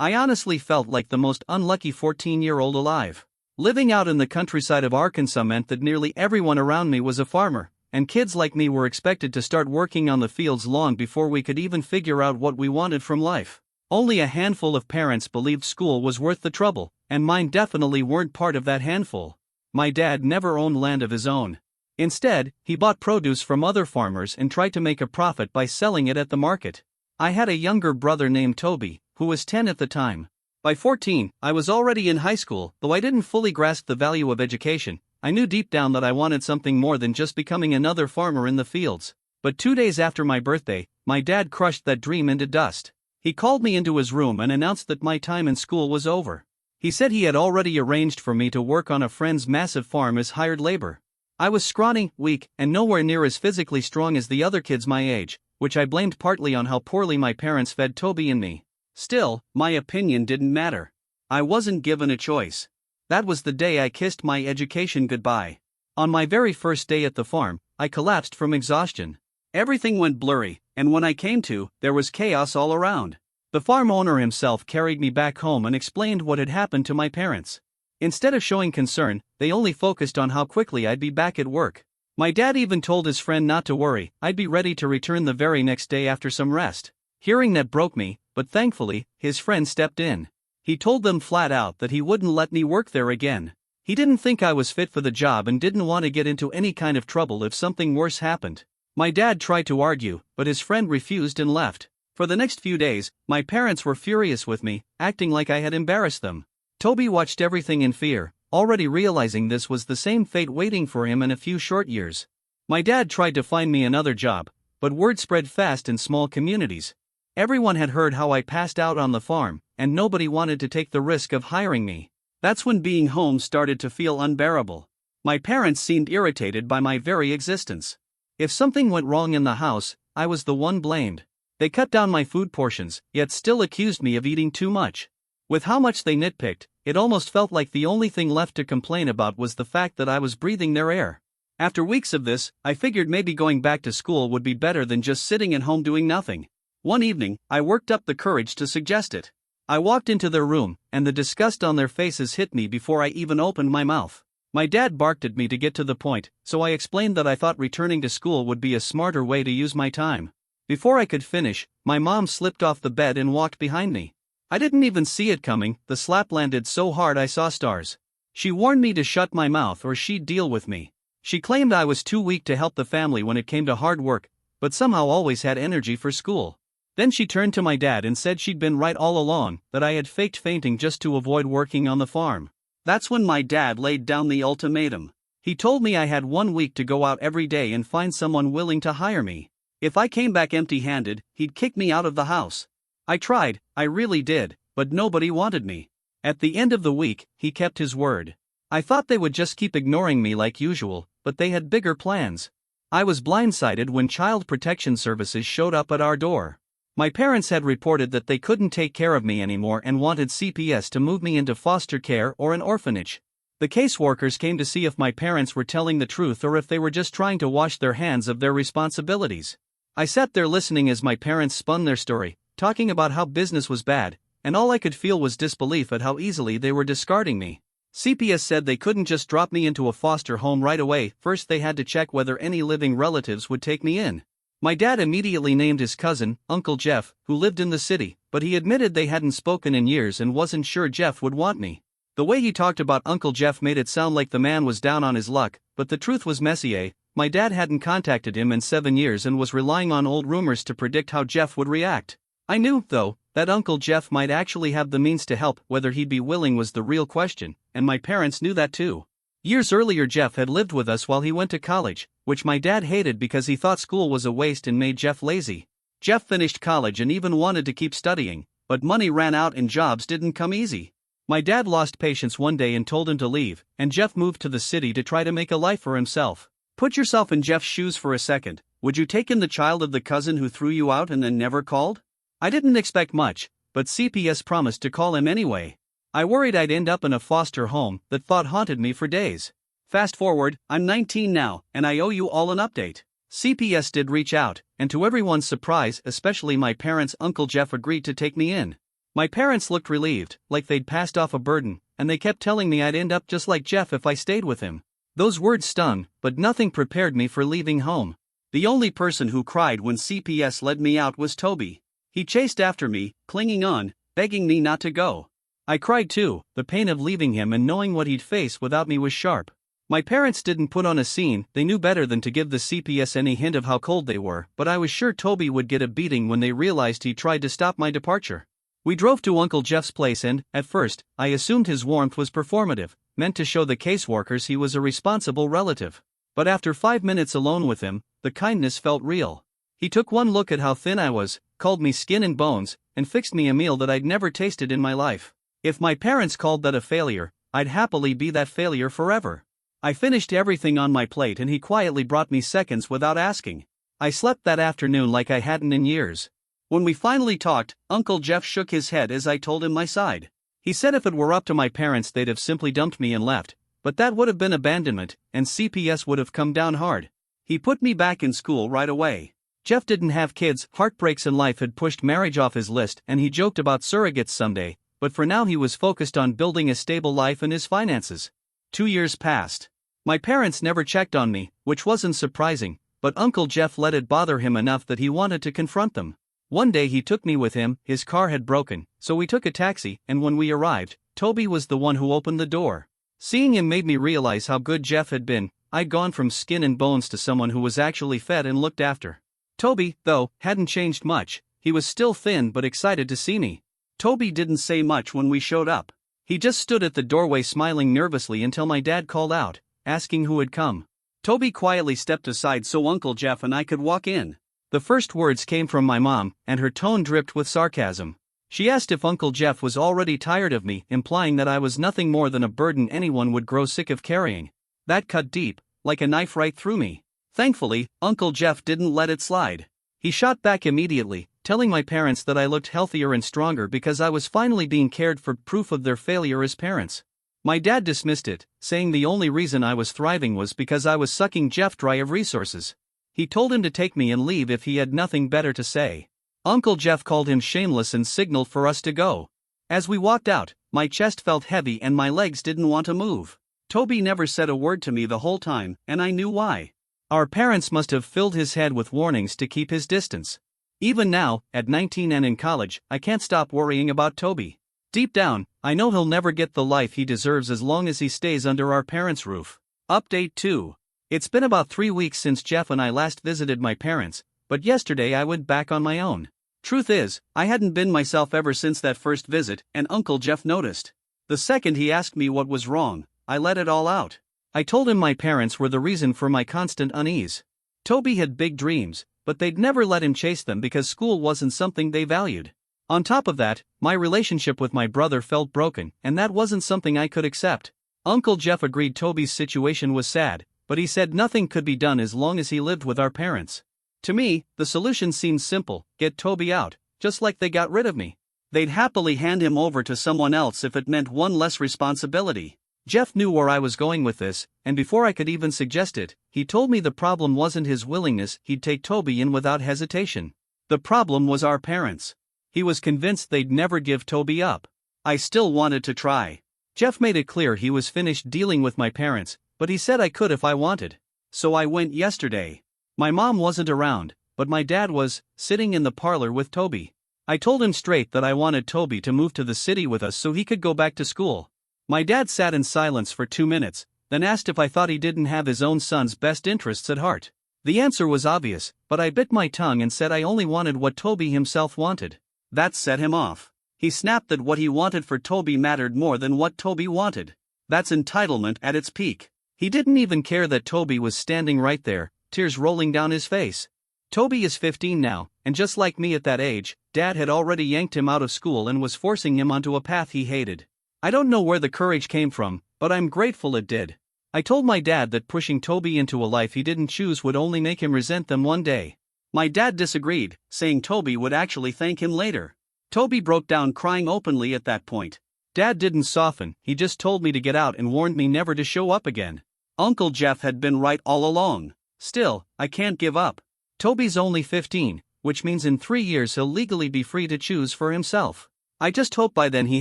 I honestly felt like the most unlucky 14-year-old alive. Living out in the countryside of Arkansas meant that nearly everyone around me was a farmer, and kids like me were expected to start working on the fields long before we could even figure out what we wanted from life. Only a handful of parents believed school was worth the trouble, and mine definitely weren't part of that handful. My dad never owned land of his own. Instead, he bought produce from other farmers and tried to make a profit by selling it at the market. I had a younger brother named Toby, who was 10 at the time. By 14, I was already in high school. Though I didn't fully grasp the value of education, I knew deep down that I wanted something more than just becoming another farmer in the fields. But 2 days after my birthday, my dad crushed that dream into dust. He called me into his room and announced that my time in school was over. He said he had already arranged for me to work on a friend's massive farm as hired labor. I was scrawny, weak, and nowhere near as physically strong as the other kids my age, which I blamed partly on how poorly my parents fed Toby and me. Still, my opinion didn't matter. I wasn't given a choice. That was the day I kissed my education goodbye. On my very first day at the farm, I collapsed from exhaustion. Everything went blurry, and when I came to, there was chaos all around. The farm owner himself carried me back home and explained what had happened to my parents. Instead of showing concern, they only focused on how quickly I'd be back at work. My dad even told his friend not to worry, I'd be ready to return the very next day after some rest. Hearing that broke me, but thankfully, his friend stepped in. He told them flat out that he wouldn't let me work there again. He didn't think I was fit for the job and didn't want to get into any kind of trouble if something worse happened. My dad tried to argue, but his friend refused and left. For the next few days, my parents were furious with me, acting like I had embarrassed them. Toby watched everything in fear, already realizing this was the same fate waiting for him in a few short years. My dad tried to find me another job, but word spread fast in small communities. Everyone had heard how I passed out on the farm, and nobody wanted to take the risk of hiring me. That's when being home started to feel unbearable. My parents seemed irritated by my very existence. If something went wrong in the house, I was the one blamed. They cut down my food portions, yet still accused me of eating too much. With how much they nitpicked, it almost felt like the only thing left to complain about was the fact that I was breathing their air. After weeks of this, I figured maybe going back to school would be better than just sitting at home doing nothing. One evening, I worked up the courage to suggest it. I walked into their room, and the disgust on their faces hit me before I even opened my mouth. My dad barked at me to get to the point, so I explained that I thought returning to school would be a smarter way to use my time. Before I could finish, my mom slipped off the bed and walked behind me. I didn't even see it coming, the slap landed so hard I saw stars. She warned me to shut my mouth or she'd deal with me. She claimed I was too weak to help the family when it came to hard work, but somehow always had energy for school. Then she turned to my dad and said she'd been right all along, that I had faked fainting just to avoid working on the farm. That's when my dad laid down the ultimatum. He told me I had 1 week to go out every day and find someone willing to hire me. If I came back empty-handed, he'd kick me out of the house. I tried, I really did, but nobody wanted me. At the end of the week, he kept his word. I thought they would just keep ignoring me like usual, but they had bigger plans. I was blindsided when Child Protection Services showed up at our door. My parents had reported that they couldn't take care of me anymore and wanted CPS to move me into foster care or an orphanage. The caseworkers came to see if my parents were telling the truth or if they were just trying to wash their hands of their responsibilities. I sat there listening as my parents spun their story, talking about how business was bad, and all I could feel was disbelief at how easily they were discarding me. CPS said they couldn't just drop me into a foster home right away. First they had to check whether any living relatives would take me in. My dad immediately named his cousin, Uncle Jeff, who lived in the city, but he admitted they hadn't spoken in years and wasn't sure Jeff would want me. The way he talked about Uncle Jeff made it sound like the man was down on his luck, but the truth was Messier. My dad hadn't contacted him in 7 years and was relying on old rumors to predict how Jeff would react. I knew, though, that Uncle Jeff might actually have the means to help. Whether he'd be willing was the real question, and my parents knew that too. Years earlier Jeff had lived with us while he went to college, which my dad hated because he thought school was a waste and made Jeff lazy. Jeff finished college and even wanted to keep studying, but money ran out and jobs didn't come easy. My dad lost patience one day and told him to leave, and Jeff moved to the city to try to make a life for himself. Put yourself in Jeff's shoes for a second. Would you take in the child of the cousin who threw you out and then never called? I didn't expect much, but CPS promised to call him anyway. I worried I'd end up in a foster home. That thought haunted me for days. Fast forward, I'm 19 now, and I owe you all an update. CPS did reach out, and to everyone's surprise, especially my parents, Uncle Jeff agreed to take me in. My parents looked relieved, like they'd passed off a burden, and they kept telling me I'd end up just like Jeff if I stayed with him. Those words stung, but nothing prepared me for leaving home. The only person who cried when CPS let me out was Toby. He chased after me, clinging on, begging me not to go. I cried too. The pain of leaving him and knowing what he'd face without me was sharp. My parents didn't put on a scene, they knew better than to give the CPS any hint of how cold they were, but I was sure Toby would get a beating when they realized he tried to stop my departure. We drove to Uncle Jeff's place and, at first, I assumed his warmth was performative, meant to show the caseworkers he was a responsible relative. But after 5 minutes alone with him, the kindness felt real. He took one look at how thin I was, called me skin and bones, and fixed me a meal that I'd never tasted in my life. If my parents called that a failure, I'd happily be that failure forever. I finished everything on my plate and he quietly brought me seconds without asking. I slept that afternoon like I hadn't in years. When we finally talked, Uncle Jeff shook his head as I told him my side. He said if it were up to my parents they'd have simply dumped me and left, but that would have been abandonment, and CPS would have come down hard. He put me back in school right away. Jeff didn't have kids, heartbreaks in life had pushed marriage off his list, and he joked about surrogates someday, but for now he was focused on building a stable life and his finances. 2 years passed. My parents never checked on me, which wasn't surprising, but Uncle Jeff let it bother him enough that he wanted to confront them. One day he took me with him, his car had broken, so we took a taxi, and when we arrived, Toby was the one who opened the door. Seeing him made me realize how good Jeff had been. I'd gone from skin and bones to someone who was actually fed and looked after. Toby, though, hadn't changed much. He was still thin but excited to see me. Toby didn't say much when we showed up. He just stood at the doorway smiling nervously until my dad called out, asking who had come. Toby quietly stepped aside so Uncle Jeff and I could walk in. The first words came from my mom, and her tone dripped with sarcasm. She asked if Uncle Jeff was already tired of me, implying that I was nothing more than a burden anyone would grow sick of carrying. That cut deep, like a knife right through me. Thankfully, Uncle Jeff didn't let it slide. He shot back immediately, telling my parents that I looked healthier and stronger because I was finally being cared for, proof of their failure as parents. My dad dismissed it, saying the only reason I was thriving was because I was sucking Jeff dry of resources. He told him to take me and leave if he had nothing better to say. Uncle Jeff called him shameless and signaled for us to go. As we walked out, my chest felt heavy and my legs didn't want to move. Toby never said a word to me the whole time, and I knew why. Our parents must have filled his head with warnings to keep his distance. Even now, at 19 and in college, I can't stop worrying about Toby. Deep down, I know he'll never get the life he deserves as long as he stays under our parents' roof. Update 2. It's been about 3 weeks since Jeff and I last visited my parents, but yesterday I went back on my own. Truth is, I hadn't been myself ever since that first visit, and Uncle Jeff noticed. The second he asked me what was wrong, I let it all out. I told him my parents were the reason for my constant unease. Toby had big dreams, but they'd never let him chase them because school wasn't something they valued. On top of that, my relationship with my brother felt broken, and that wasn't something I could accept. Uncle Jeff agreed Toby's situation was sad, but he said nothing could be done as long as he lived with our parents. To me, the solution seemed simple: get Toby out, just like they got rid of me. They'd happily hand him over to someone else if it meant one less responsibility. Jeff knew where I was going with this, and before I could even suggest it, he told me the problem wasn't his willingness, he'd take Toby in without hesitation. The problem was our parents. He was convinced they'd never give Toby up. I still wanted to try. Jeff made it clear he was finished dealing with my parents, but he said I could if I wanted. So I went yesterday. My mom wasn't around, but my dad was, sitting in the parlor with Toby. I told him straight that I wanted Toby to move to the city with us so he could go back to school. My dad sat in silence for 2 minutes, then asked if I thought he didn't have his own son's best interests at heart. The answer was obvious, but I bit my tongue and said I only wanted what Toby himself wanted. That set him off. He snapped that what he wanted for Toby mattered more than what Toby wanted. That's entitlement at its peak. He didn't even care that Toby was standing right there, tears rolling down his face. Toby is 15 now, and just like me at that age, Dad had already yanked him out of school and was forcing him onto a path he hated. I don't know where the courage came from, but I'm grateful it did. I told my dad that pushing Toby into a life he didn't choose would only make him resent them one day. My dad disagreed, saying Toby would actually thank him later. Toby broke down crying openly at that point. Dad didn't soften, he just told me to get out and warned me never to show up again. Uncle Jeff had been right all along. Still, I can't give up. Toby's only 15, which means in 3 years he'll legally be free to choose for himself. I just hope by then he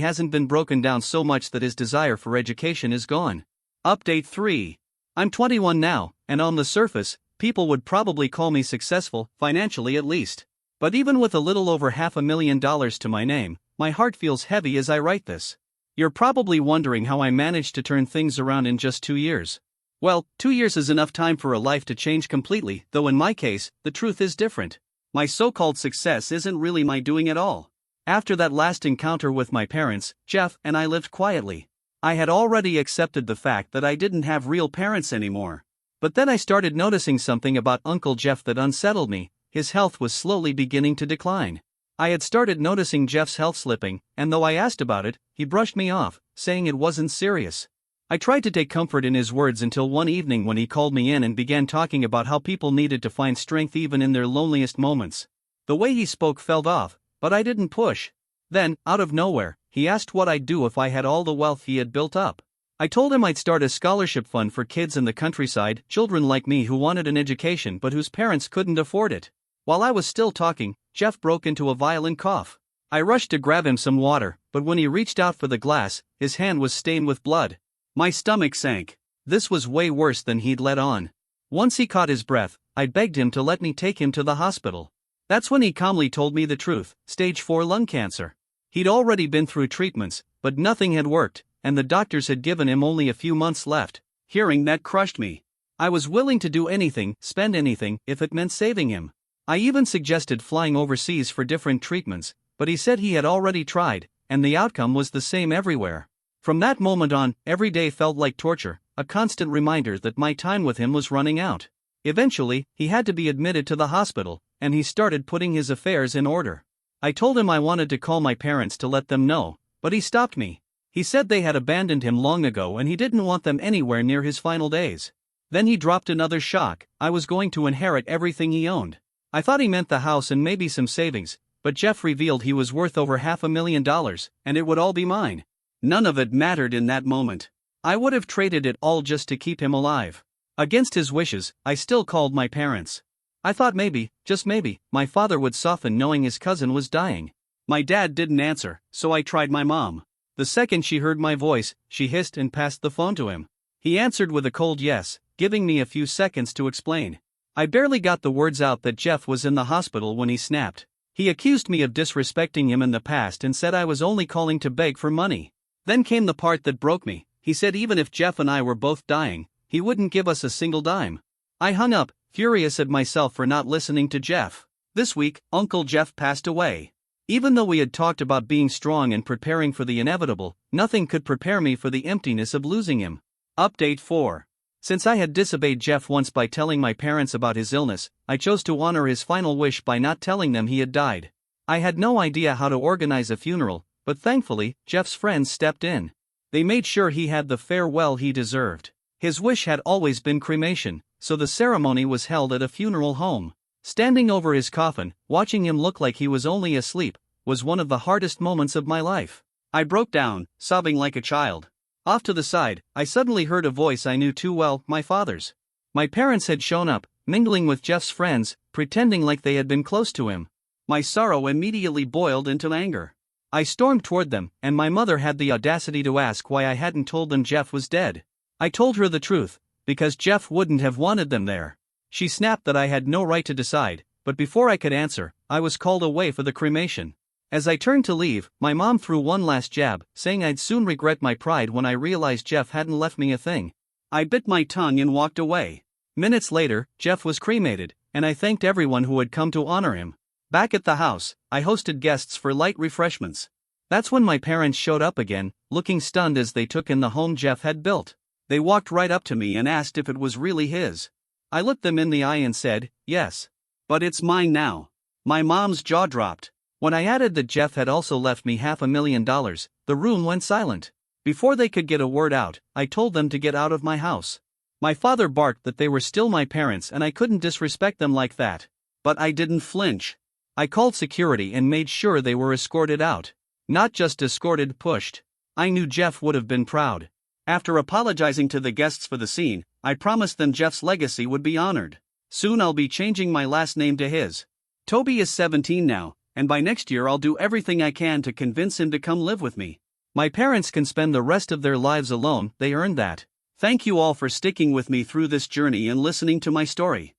hasn't been broken down so much that his desire for education is gone. Update 3. I'm 21 now, and on the surface, people would probably call me successful, financially at least. But even with a little over $500,000 to my name, my heart feels heavy as I write this. You're probably wondering how I managed to turn things around in just 2 years. Well, 2 years is enough time for a life to change completely, though in my case, the truth is different. My so-called success isn't really my doing at all. After that last encounter with my parents, Jeff and I lived quietly. I had already accepted the fact that I didn't have real parents anymore. But then I started noticing something about Uncle Jeff that unsettled me. His health was slowly beginning to decline. I had started noticing Jeff's health slipping, and though I asked about it, he brushed me off, saying it wasn't serious. I tried to take comfort in his words until one evening when he called me in and began talking about how people needed to find strength even in their loneliest moments. The way he spoke felt off, but I didn't push. Then, out of nowhere, he asked what I'd do if I had all the wealth he had built up. I told him I'd start a scholarship fund for kids in the countryside, children like me who wanted an education but whose parents couldn't afford it. While I was still talking, Jeff broke into a violent cough. I rushed to grab him some water, but when he reached out for the glass, his hand was stained with blood. My stomach sank. This was way worse than he'd let on. Once he caught his breath, I begged him to let me take him to the hospital. That's when he calmly told me the truth: stage 4 lung cancer. He'd already been through treatments, but nothing had worked, and the doctors had given him only a few months left. Hearing that crushed me. I was willing to do anything, spend anything, if it meant saving him. I even suggested flying overseas for different treatments, but he said he had already tried, and the outcome was the same everywhere. From that moment on, every day felt like torture, a constant reminder that my time with him was running out. Eventually, he had to be admitted to the hospital, and he started putting his affairs in order. I told him I wanted to call my parents to let them know, but he stopped me. He said they had abandoned him long ago and he didn't want them anywhere near his final days. Then he dropped another shock: I was going to inherit everything he owned. I thought he meant the house and maybe some savings, but Jeff revealed he was worth over $500,000, and it would all be mine. None of it mattered in that moment. I would have traded it all just to keep him alive. Against his wishes, I still called my parents. I thought maybe, just maybe, my father would soften knowing his cousin was dying. My dad didn't answer, so I tried my mom. The second she heard my voice, she hissed and passed the phone to him. He answered with a cold yes, giving me a few seconds to explain. I barely got the words out that Jeff was in the hospital when he snapped. He accused me of disrespecting him in the past and said I was only calling to beg for money. Then came the part that broke me. He said even if Jeff and I were both dying, he wouldn't give us a single dime. I hung up, furious at myself for not listening to Jeff. This week, Uncle Jeff passed away. Even though we had talked about being strong and preparing for the inevitable, nothing could prepare me for the emptiness of losing him. Update 4. Since I had disobeyed Jeff once by telling my parents about his illness, I chose to honor his final wish by not telling them he had died. I had no idea how to organize a funeral, but thankfully, Jeff's friends stepped in. They made sure he had the farewell he deserved. His wish had always been cremation, so the ceremony was held at a funeral home. Standing over his coffin, watching him look like he was only asleep, was one of the hardest moments of my life. I broke down, sobbing like a child. Off to the side, I suddenly heard a voice I knew too well, my father's. My parents had shown up, mingling with Jeff's friends, pretending like they had been close to him. My sorrow immediately boiled into anger. I stormed toward them, and my mother had the audacity to ask why I hadn't told them Jeff was dead. I told her the truth, because Jeff wouldn't have wanted them there. She snapped that I had no right to decide, but before I could answer, I was called away for the cremation. As I turned to leave, my mom threw one last jab, saying I'd soon regret my pride when I realized Jeff hadn't left me a thing. I bit my tongue and walked away. Minutes later, Jeff was cremated, and I thanked everyone who had come to honor him. Back at the house, I hosted guests for light refreshments. That's when my parents showed up again, looking stunned as they took in the home Jeff had built. They walked right up to me and asked if it was really his. I looked them in the eye and said, yes. But it's mine now. My mom's jaw dropped. When I added that Jeff had also left me $500,000, the room went silent. Before they could get a word out, I told them to get out of my house. My father barked that they were still my parents and I couldn't disrespect them like that. But I didn't flinch. I called security and made sure they were escorted out. Not just escorted, pushed. I knew Jeff would have been proud. After apologizing to the guests for the scene, I promised them Jeff's legacy would be honored. Soon I'll be changing my last name to his. Toby is 17 now, and by next year I'll do everything I can to convince him to come live with me. My parents can spend the rest of their lives alone, they earned that. Thank you all for sticking with me through this journey and listening to my story.